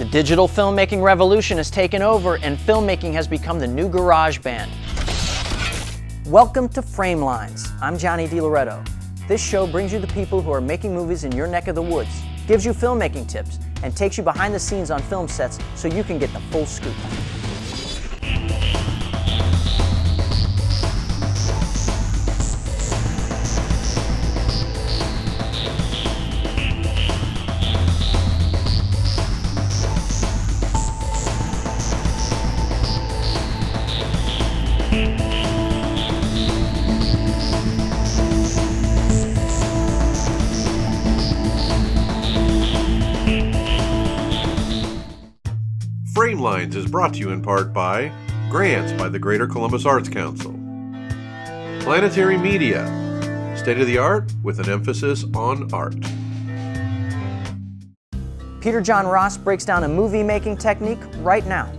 The digital filmmaking revolution has taken over, and filmmaking has become the new garage band. Welcome to Framelines. I'm Johnny DiLoretto. This show brings you the people who are making movies in your neck of the woods, gives you filmmaking tips, and takes you behind the scenes on film sets so you can get the full scoop. Framelines is brought to you in part by grants by the Greater Columbus Arts Council, Planetary Media, state-of-the-art with an emphasis on art. Peter John Ross breaks down a movie-making technique right now.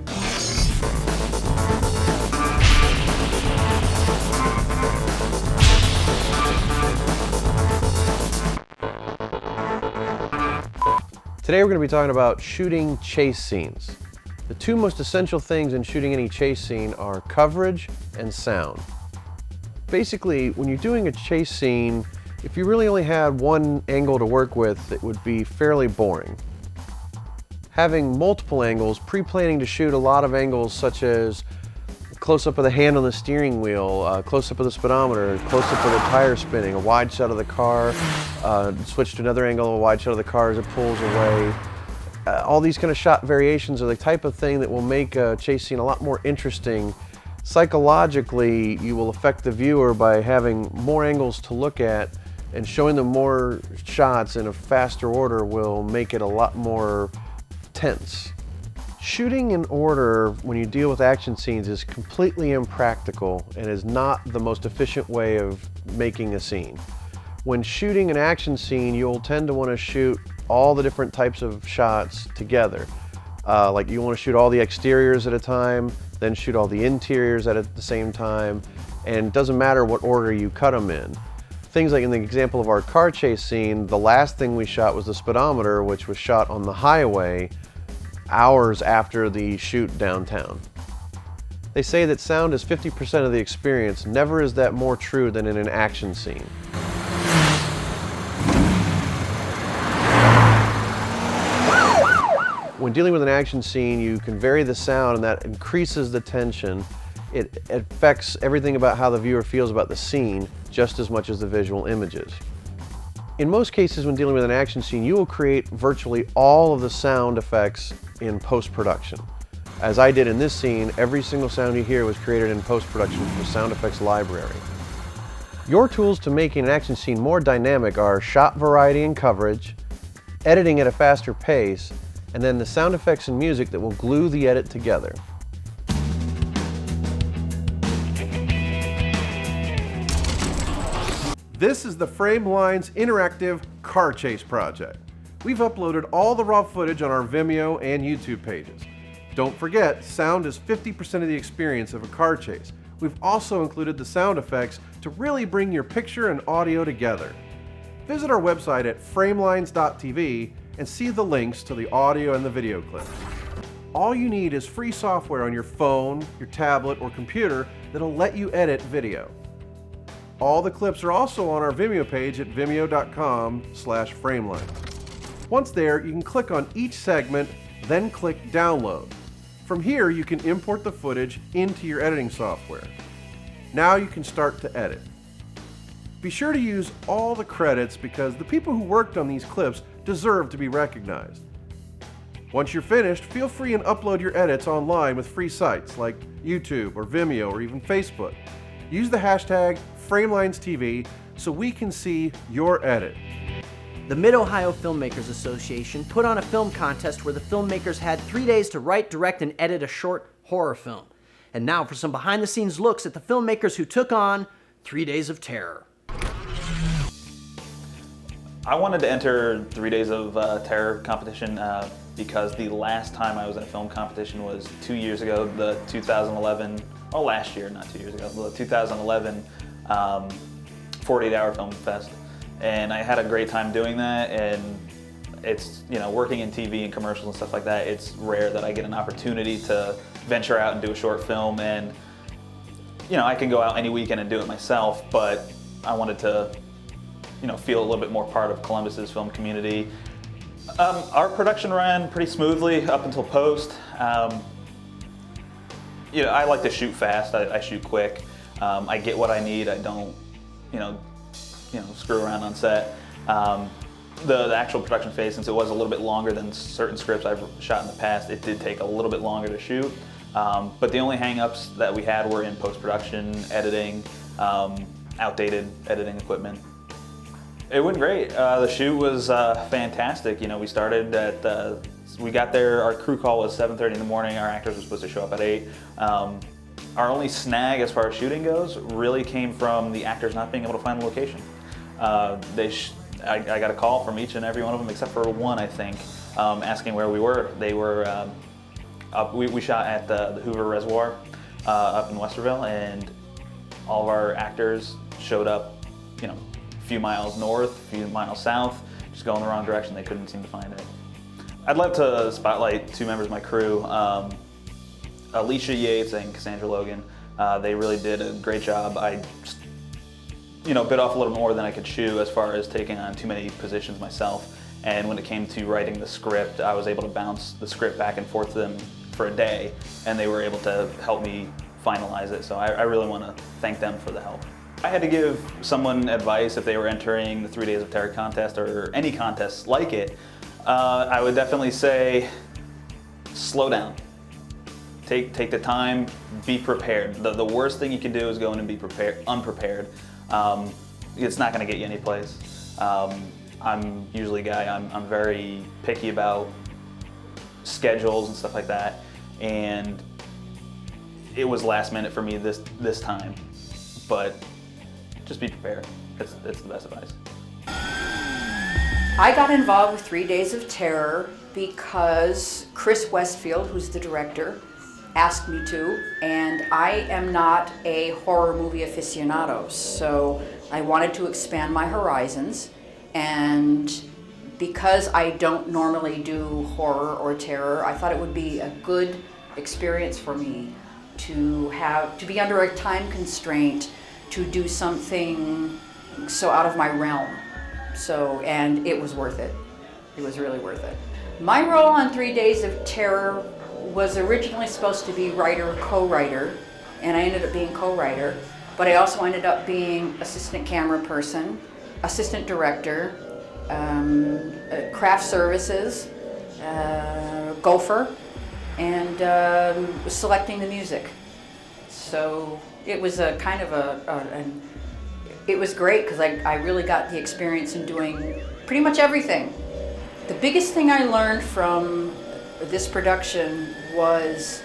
Today we're going to be talking about shooting chase scenes. The two most essential things in shooting any chase scene are coverage and sound. Basically, when you're doing a chase scene, if you really only had one angle to work with, it would be fairly boring. Having multiple angles, pre-planning to shoot a lot of angles such as close-up of the hand on the steering wheel, close-up of the speedometer, close-up of the tire spinning, a wide shot of the car, switch to another angle, a wide shot of the car as it pulls away. All these kind of shot variations are the type of thing that will make a chase scene a lot more interesting. Psychologically, you will affect the viewer by having more angles to look at, and showing them more shots in a faster order will make it a lot more tense. Shooting in order when you deal with action scenes is completely impractical and is not the most efficient way of making a scene. When shooting an action scene, you'll tend to want to shoot all the different types of shots together. Like you want to shoot all the exteriors at a time, then shoot all the interiors at the same time, and it doesn't matter what order you cut them in. Things like in the example of our car chase scene, the last thing we shot was the speedometer, which was shot on the highway hours after the shoot downtown. They say that sound is 50% of the experience. Never is that more true than in an action scene. When dealing with an action scene, you can vary the sound, and that increases the tension. It affects everything about how the viewer feels about the scene just as much as the visual images. In most cases, when dealing with an action scene, you will create virtually all of the sound effects in post-production. As I did in this scene, every single sound you hear was created in post-production from the sound effects library. Your tools to making an action scene more dynamic are shot variety and coverage, editing at a faster pace, and then the sound effects and music that will glue the edit together. This is the Framelines interactive car chase project. We've uploaded all the raw footage on our Vimeo and YouTube pages. Don't forget, sound is 50% of the experience of a car chase. We've also included the sound effects to really bring your picture and audio together. Visit our website at framelines.tv and see the links to the audio and the video clips. All you need is free software on your phone, your tablet, or computer that'll let you edit video. All the clips are also on our Vimeo page at vimeo.com/framelines. Once there, you can click on each segment, then click Download. From here, you can import the footage into your editing software. Now you can start to edit. Be sure to use all the credits because the people who worked on these clips deserve to be recognized. Once you're finished, feel free and upload your edits online with free sites like YouTube or Vimeo or even Facebook. Use the hashtag FramelinesTV so we can see your edit. The Mid-Ohio Filmmakers Association put on a film contest where the filmmakers had 3 days to write, direct, and edit a short horror film. And now for some behind-the-scenes looks at the filmmakers who took on 3 Days of Terror. I wanted to enter 3 Days of Terror competition because the last time I was in a film competition was 2 years ago, the 2011, oh last year, not 2 years ago, the 2011 48 Hour Film Fest. And I had a great time doing that, and it's, you know, working in TV and commercials and stuff like that, it's rare that I get an opportunity to venture out and do a short film. And, you know, I can go out any weekend and do it myself, but I wanted to, you know, feel a little bit more part of Columbus's film community. Our production ran pretty smoothly up until post. You know, I like to shoot fast. I shoot quick. I get what I need. I don't, you know, screw around on set. The actual production phase, since it was a little bit longer than certain scripts I've shot in the past, it did take a little bit longer to shoot. But the only hang-ups that we had were in post-production, editing, outdated editing equipment. It went great. The shoot was fantastic. You know, we started at, we got there, our crew call was 7:30 in the morning, our actors were supposed to show up at 8. Our only snag as far as shooting goes really came from the actors not being able to find the location. I got a call from each and every one of them except for one, I think, asking where we were. They were we shot at the Hoover Reservoir up in Westerville, and all of our actors showed up, you know, a few miles north, a few miles south, just going the wrong direction. They couldn't seem to find it. I'd love to spotlight 2 members of my crew, Alicia Yates and Cassandra Logan. They really did a great job. I just, you know, bit off a little more than I could chew as far as taking on too many positions myself. And when it came to writing the script, I was able to bounce the script back and forth to them for a day, and they were able to help me finalize it. So I really want to thank them for the help. I had to give someone advice if they were entering the 3 Days of Terror contest or any contest like it. I would definitely say, slow down. Take the time, be prepared. The worst thing you can do is go in and be unprepared. It's not going to get you any place. I'm usually a guy, I'm very picky about schedules and stuff like that, and it was last minute for me this time, but just be prepared. It's the best advice. I got involved with 3 Days of Terror because Chris Westfield, who's the director, asked me to, and I am not a horror movie aficionado, so I wanted to expand my horizons. And because I don't normally do horror or terror, I thought it would be a good experience for me to be under a time constraint to do something so out of my realm. So, and it was worth it. It was really worth it. My role on 3 Days of Terror was originally supposed to be writer, co-writer, and I ended up being co-writer, but I also ended up being assistant camera person, assistant director, craft services, gopher, and selecting the music. So it was a kind of it was great because I really got the experience in doing pretty much everything. The biggest thing I learned from this production was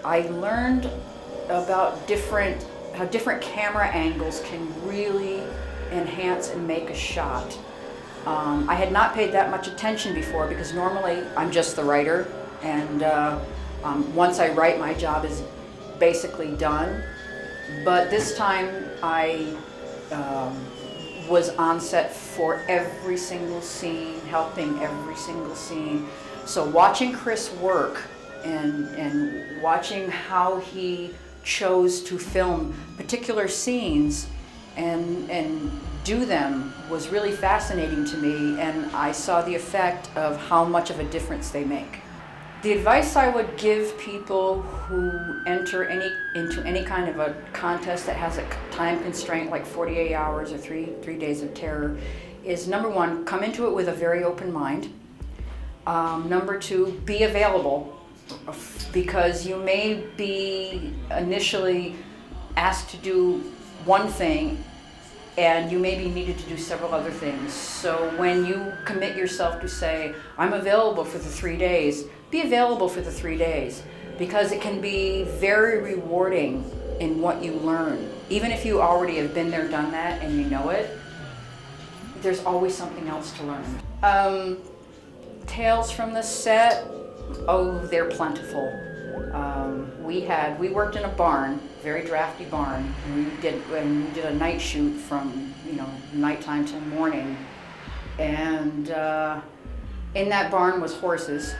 I learned about how different camera angles can really enhance and make a shot. I had not paid that much attention before because normally I'm just the writer, and once I write, my job is basically done. But this time I was on set for every single scene, helping every single scene. So watching Chris work and watching how he chose to film particular scenes and do them was really fascinating to me, and I saw the effect of how much of a difference they make. The advice I would give people who enter into any kind of a contest that has a time constraint like 48 hours or 3 Days of Terror is, number one, come into it with a very open mind. Number two, be available, because you may be initially asked to do one thing and you may be needed to do several other things. So when you commit yourself to say, I'm available for the 3 days, be available for the 3 days, because it can be very rewarding in what you learn. Even if you already have been there, done that, and you know it, there's always something else to learn. Tales from the set, oh, they're plentiful. We worked in a barn, very drafty barn, and we did a night shoot from nighttime till morning, and in that barn was horses,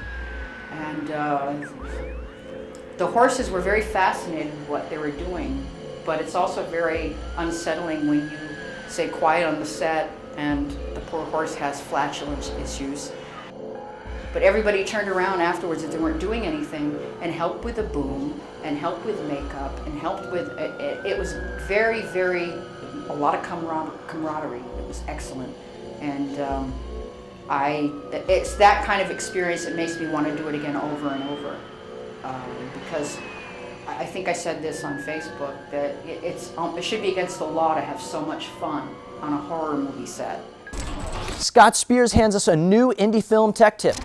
and the horses were very fascinated with what they were doing, but it's also very unsettling when you say quiet on the set and the poor horse has flatulence issues. But everybody turned around afterwards if they weren't doing anything and helped with the boom and helped with makeup and helped with, it was very, very, a lot of camaraderie. It was excellent. And it's that kind of experience that makes me want to do it again over and over. Because I think I said this on Facebook, that it should be against the law to have so much fun on a horror movie set. Scott Spears hands us a new indie film tech tip.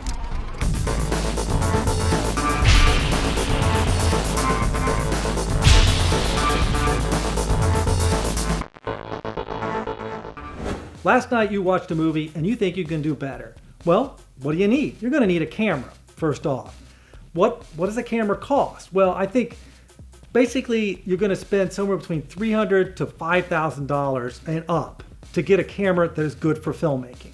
Last night you watched a movie and you think you can do better. Well, what do you need? You're going to need a camera, first off. What does a camera cost? Well, I think basically you're going to spend somewhere between $300 to $5,000 and up to get a camera that is good for filmmaking.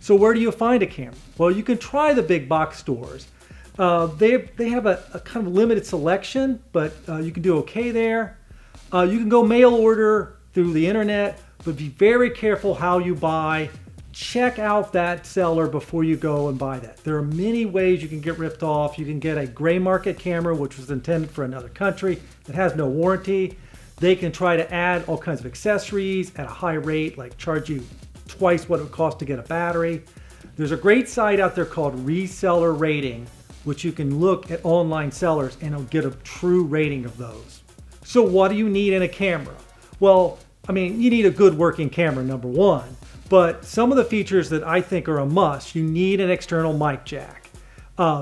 So where do you find a camera? Well, you can try the big box stores. They have a kind of limited selection, but you can do okay there. You can go mail order through the internet, but be very careful how you buy. Check out that seller before you go and buy that. There are many ways you can get ripped off. You can get a gray market camera, which was intended for another country, that has no warranty. They can try to add all kinds of accessories at a high rate, like charge you twice what it would cost to get a battery. There's a great site out there called Reseller Rating, which you can look at online sellers and it'll get a true rating of those. So what do you need in a camera? Well, I mean, you need a good working camera, number one. But some of the features that I think are a must, you need an external mic jack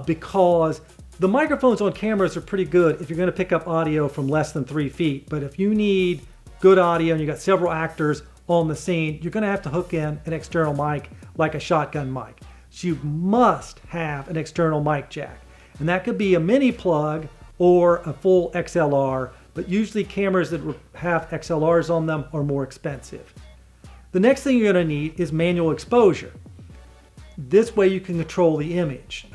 because the microphones on cameras are pretty good if you're going to pick up audio from less than 3 feet. But if you need good audio and you got several actors on the scene, you're going to have to hook in an external mic like a shotgun mic. So you must have an external mic jack. And that could be a mini plug or a full XLR, but usually cameras that have XLRs on them are more expensive. The next thing you're going to need is manual exposure. This way you can control the image.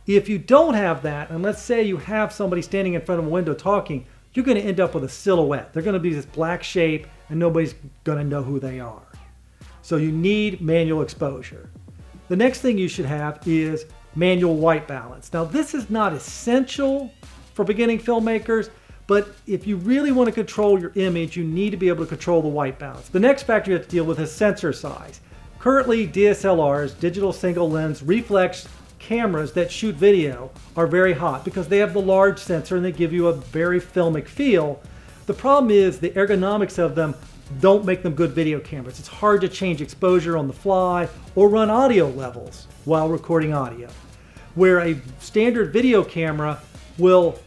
If you don't have that, and let's say you have somebody standing in front of a window talking, you're going to end up with a silhouette. They're going to be this black shape and nobody's going to know who they are. So you need manual exposure. The next thing you should have is manual white balance. Now this is not essential for beginning filmmakers, but if you really want to control your image, you need to be able to control the white balance. The next factor you have to deal with is sensor size. Currently, DSLRs, digital single lens reflex cameras that shoot video, are very hot because they have the large sensor and they give you a very filmic feel. The problem is the ergonomics of them don't make them good video cameras. It's hard to change exposure on the fly or run audio levels while recording audio. Where a standard video camera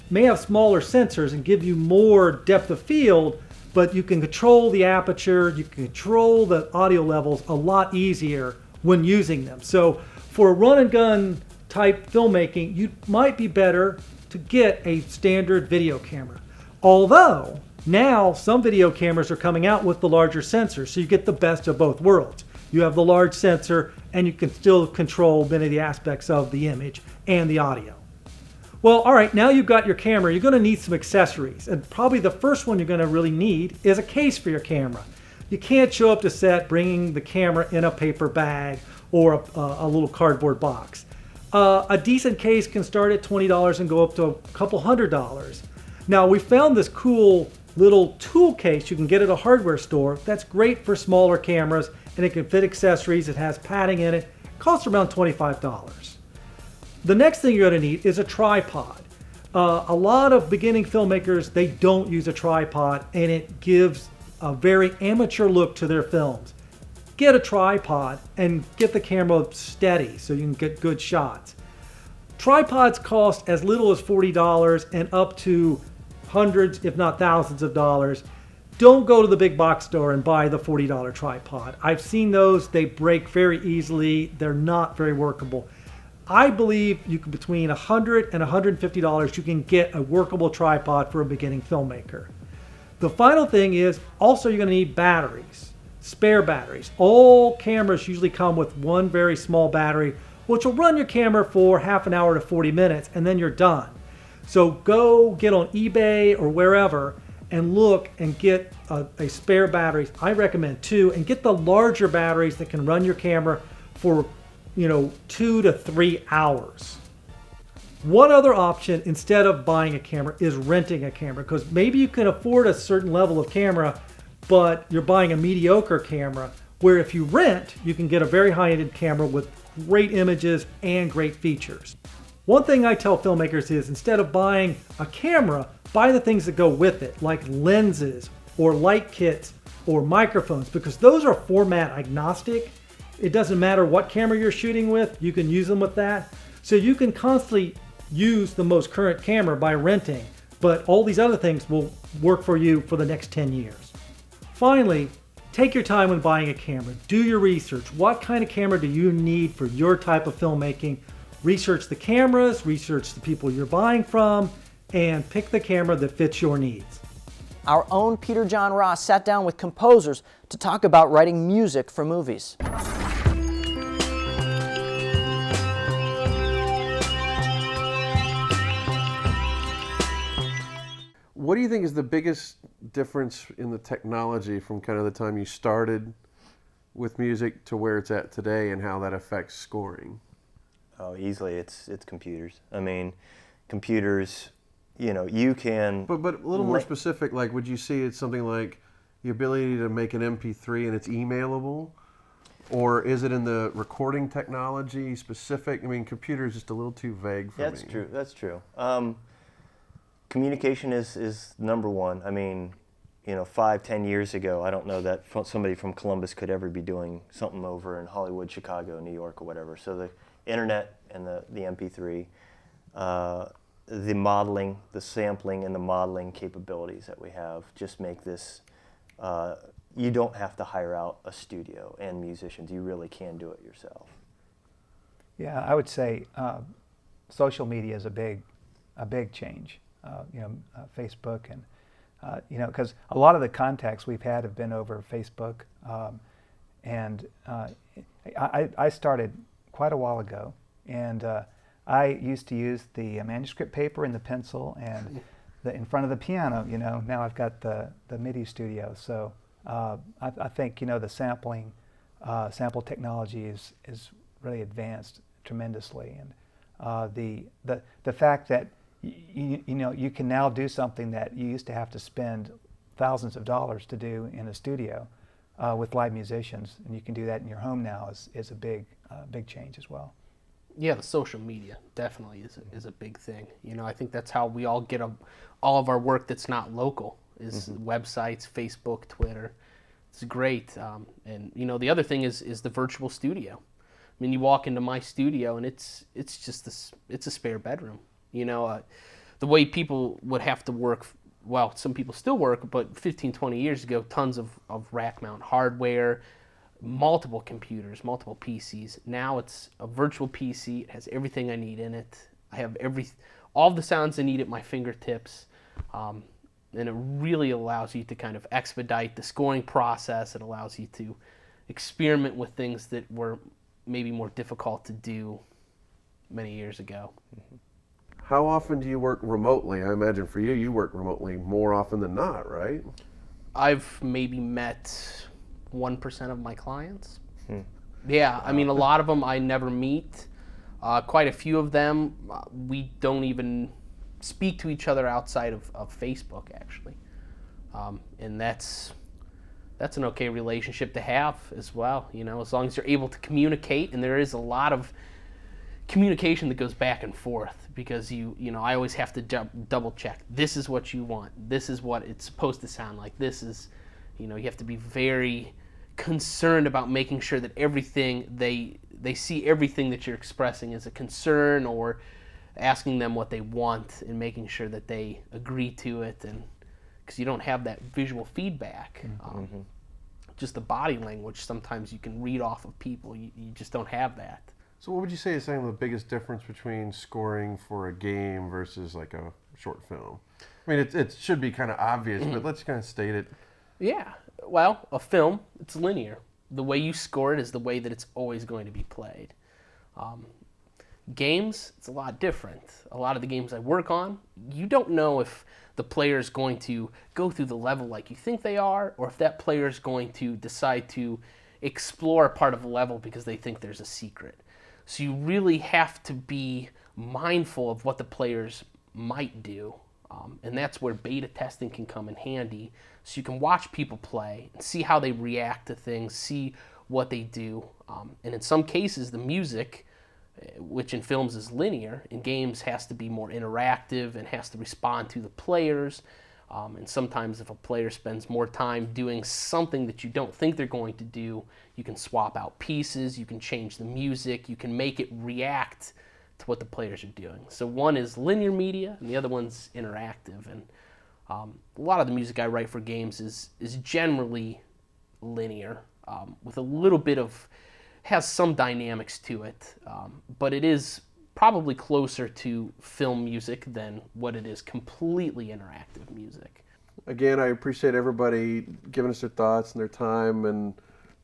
may have smaller sensors and give you more depth of field, but you can control the aperture, you can control the audio levels a lot easier when using them. So for a run and gun type filmmaking, you might be better to get a standard video camera. Although now some video cameras are coming out with the larger sensor, so you get the best of both worlds. You have the large sensor and you can still control many of the aspects of the image and the audio. Well, all right, now you've got your camera, you're going to need some accessories. And probably the first one you're going to really need is a case for your camera. You can't show up to set bringing the camera in a paper bag or a little cardboard box. A decent case can start at $20 and go up to a couple $100. Now, we found this cool little tool case you can get at a hardware store that's great for smaller cameras and it can fit accessories. It has padding in it. It costs around $25. The next thing you're going to need is a tripod. A lot of beginning filmmakers, they don't use a tripod and it gives a very amateur look to their films. Get a tripod and get the camera steady so you can get good shots. Tripods cost as little as $40 and up to hundreds, if not thousands of dollars. Don't go to the big box store and buy the $40 tripod. I've seen those, they break very easily. They're not very workable. I believe you can, between $100 and $150, you can get a workable tripod for a beginning filmmaker. The final thing is also you're going to need batteries, spare batteries. All cameras usually come with one very small battery which will run your camera for half an hour to 40 minutes, and then you're done. So go get on eBay or wherever and look and get a spare battery. I recommend 2, and get the larger batteries that can run your camera for 2 to 3 hours. One other option instead of buying a camera is renting a camera, because maybe you can afford a certain level of camera, but you're buying a mediocre camera, where if you rent, you can get a very high-end camera with great images and great features. One thing I tell filmmakers is, instead of buying a camera, buy the things that go with it, like lenses or light kits or microphones, because those are format agnostic. It doesn't matter what camera you're shooting with, you can use them with that. So you can constantly use the most current camera by renting, but all these other things will work for you for the next 10 years. Finally, take your time when buying a camera. Do your research. What kind of camera do you need for your type of filmmaking? Research the cameras, research the people you're buying from, and pick the camera that fits your needs. Our own Peter John Ross sat down with composers to talk about writing music for movies. What do you think is the biggest difference in the technology from kind of the time you started with music to where it's at today, and how that affects scoring? Oh, easily, it's computers. I mean, computers, you can... But a little more specific, like, would you see it's something like the ability to make an MP3 and it's emailable? Or is it in the recording technology specific? I mean, computer is just a little too vague for me. That's true. Communication is number one. I mean, 5-10 years ago, I don't know that somebody from Columbus could ever be doing something over in Hollywood, Chicago, New York, or whatever. So the internet and the MP3, the modeling, the sampling and the modeling capabilities that we have just make this, you don't have to hire out a studio and musicians. You really can do it yourself. Yeah, I would say social media is a big change. Facebook and because a lot of the contacts we've had have been over Facebook, and I started quite a while ago, and I used to use the manuscript paper and the pencil and in front of the piano. Now I've got the MIDI studio, so I think the sample technology is really advanced tremendously, and the fact that you can now do something that you used to have to spend thousands of dollars to do in a studio with live musicians, and you can do that in your home now is a big change as well. Yeah, the social media definitely is a big thing. I think that's how we all get all of our work that's not local is websites, Facebook, Twitter. It's great. And the other thing is the virtual studio. I mean, you walk into my studio and it's just it's a spare bedroom. The way people would have to work, well, some people still work, but 15, 20 years ago, tons of rack mount hardware, multiple computers, multiple PCs. Now it's a virtual PC. It has everything I need in it. I have all the sounds I need at my fingertips. And it really allows you to kind of expedite the scoring process. It allows you to experiment with things that were maybe more difficult to do many years ago. Mm-hmm. How often do you work remotely? I imagine for you, you work remotely more often than not, right? I've maybe met 1% of my clients. Yeah, I mean, a lot of them I never meet. Quite a few of them, we don't even speak to each other outside of Facebook, actually. And that's an okay relationship to have as well, as long as you're able to communicate, and there is a lot of communication that goes back and forth, because I always have to double check. This is what you want. This is what it's supposed to sound like. This is, you have to be very concerned about making sure that everything they see everything that you're expressing as a concern, or asking them what they want and making sure that they agree to it, and because you don't have that visual feedback. Just the body language, sometimes you can read off of people. You just don't have that. So what would you say is the biggest difference between scoring for a game versus like a short film? I mean, it should be kind of obvious, but let's kind of state it. Yeah, well, a film, it's linear. The way you score it is the way that it's always going to be played. Games, it's a lot different. A lot of the games I work on, you don't know if the player is going to go through the level like you think they are, or if that player is going to decide to explore a part of a level because they think there's a secret. So you really have to be mindful of what the players might do, and that's where beta testing can come in handy. So you can watch people play and see how they react to things, see what they do, and in some cases the music, which in films is linear, in games has to be more interactive and has to respond to the players. And sometimes if a player spends more time doing something that you don't think they're going to do, you can swap out pieces, you can change the music, you can make it react to what the players are doing. So one is linear media and the other one's interactive. And a lot of the music I write for games is generally linear, with a little bit of, has some dynamics to it, but it is probably closer to film music than what it is completely interactive music. Again, I appreciate everybody giving us their thoughts and their time and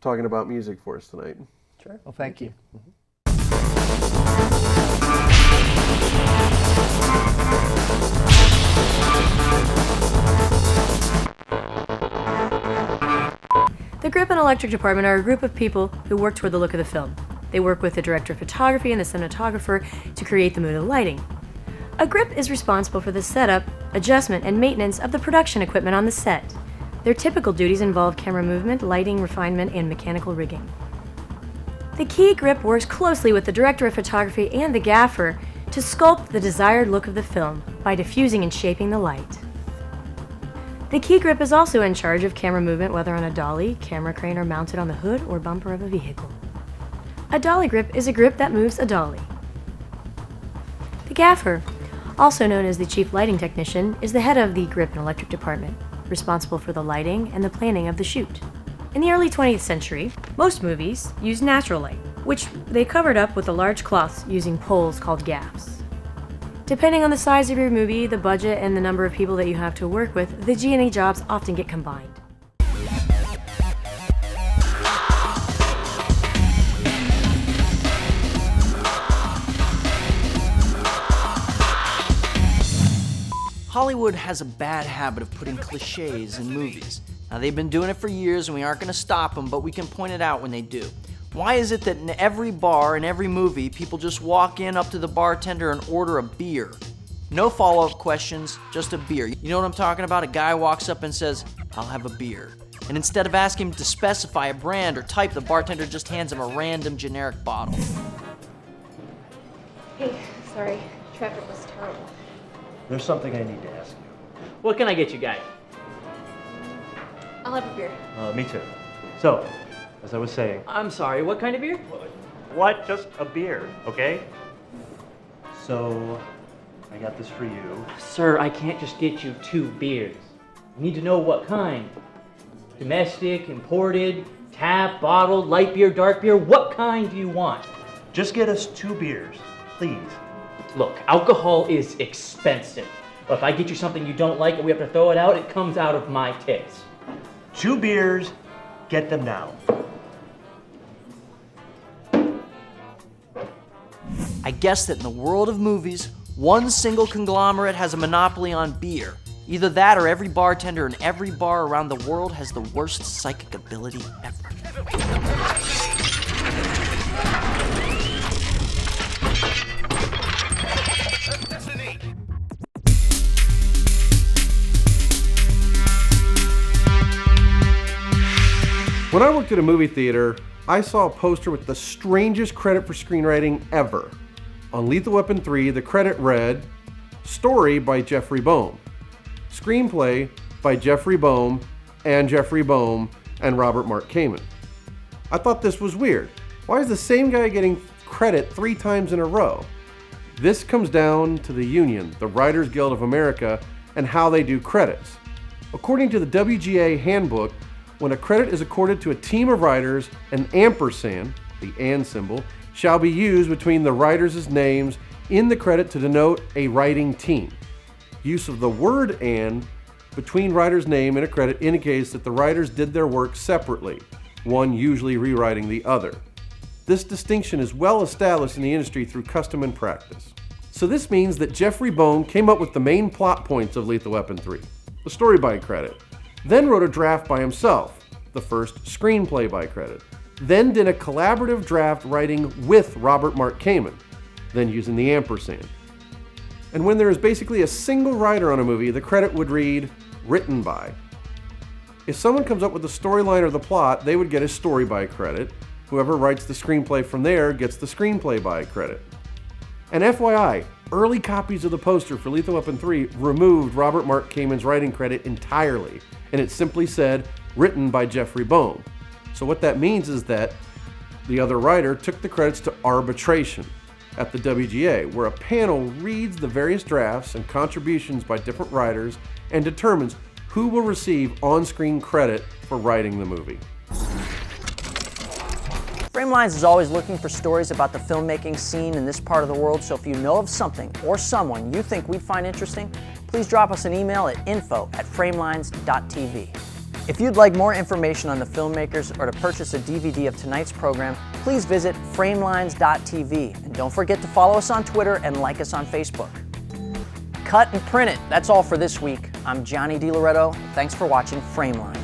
talking about music for us tonight. Sure. Well, thank you. The Grip and Electric Department are a group of people who work toward the look of the film. They work with the director of photography and the cinematographer to create the mood of the lighting. A grip is responsible for the setup, adjustment, and maintenance of the production equipment on the set. Their typical duties involve camera movement, lighting, refinement, and mechanical rigging. The key grip works closely with the director of photography and the gaffer to sculpt the desired look of the film by diffusing and shaping the light. The key grip is also in charge of camera movement, whether on a dolly, camera crane, or mounted on the hood or bumper of a vehicle. A dolly grip is a grip that moves a dolly. The gaffer, also known as the chief lighting technician, is the head of the Grip and Electric Department, responsible for the lighting and the planning of the shoot. In the early 20th century, most movies used natural light, which they covered up with a large cloths using poles called gaffs. Depending on the size of your movie, the budget, and the number of people that you have to work with, the G&E jobs often get combined. Hollywood has a bad habit of putting cliches in movies. Now, they've been doing it for years and we aren't going to stop them, but we can point it out when they do. Why is it that in every bar, in every movie, people just walk in up to the bartender and order a beer? No follow-up questions, just a beer. You know what I'm talking about? A guy walks up and says, "I'll have a beer." And instead of asking him to specify a brand or type, the bartender just hands him a random generic bottle. Hey, sorry. Traffic was terrible. There's something I need to ask you. What can I get you guys? I'll have a beer. Me too. So, as I was saying. I'm sorry, what kind of beer? What? Just a beer, okay? So, I got this for you. Sir, I can't just get you 2 beers. I need to know what kind. Domestic, imported, tap, bottled, light beer, dark beer. What kind do you want? Just get us 2 beers, please. Look, alcohol is expensive. But if I get you something you don't like and we have to throw it out, it comes out of my tips. 2 beers, get them now. I guess that in the world of movies, one single conglomerate has a monopoly on beer. Either that or every bartender in every bar around the world has the worst psychic ability ever. When I worked at a movie theater, I saw a poster with the strangest credit for screenwriting ever. On Lethal Weapon 3, the credit read, "Story by Jeffrey Boehm. Screenplay by Jeffrey Boehm and Robert Mark Kamen." I thought this was weird. Why is the same guy getting credit 3 times in a row? This comes down to the union, the Writers Guild of America, and how they do credits. According to the WGA handbook, when a credit is accorded to a team of writers, an ampersand, the and symbol, shall be used between the writers' names in the credit to denote a writing team. Use of the word "and" between writer's name in a credit indicates that the writers did their work separately, one usually rewriting the other. This distinction is well established in the industry through custom and practice. So this means that Jeffrey Boam came up with the main plot points of Lethal Weapon 3, the story by credit, then wrote a draft by himself, the first screenplay by credit, then did a collaborative draft writing with Robert Mark Kamen, then using the ampersand. And when there is basically a single writer on a movie, the credit would read, written by. If someone comes up with the storyline or the plot, they would get a story by credit. Whoever writes the screenplay from there gets the screenplay by credit. And FYI, early copies of the poster for Lethal Weapon 3 removed Robert Mark Kamen's writing credit entirely, and it simply said, written by Jeffrey Boam. So what that means is that the other writer took the credits to arbitration at the WGA, where a panel reads the various drafts and contributions by different writers and determines who will receive on-screen credit for writing the movie. Framelines is always looking for stories about the filmmaking scene in this part of the world, so if you know of something or someone you think we'd find interesting, please drop us an email at info@framelines.tv. If you'd like more information on the filmmakers or to purchase a DVD of tonight's program, please visit framelines.tv. And don't forget to follow us on Twitter and like us on Facebook. Cut and print it. That's all for this week. I'm Johnny DiLoretto. Thanks for watching Framelines.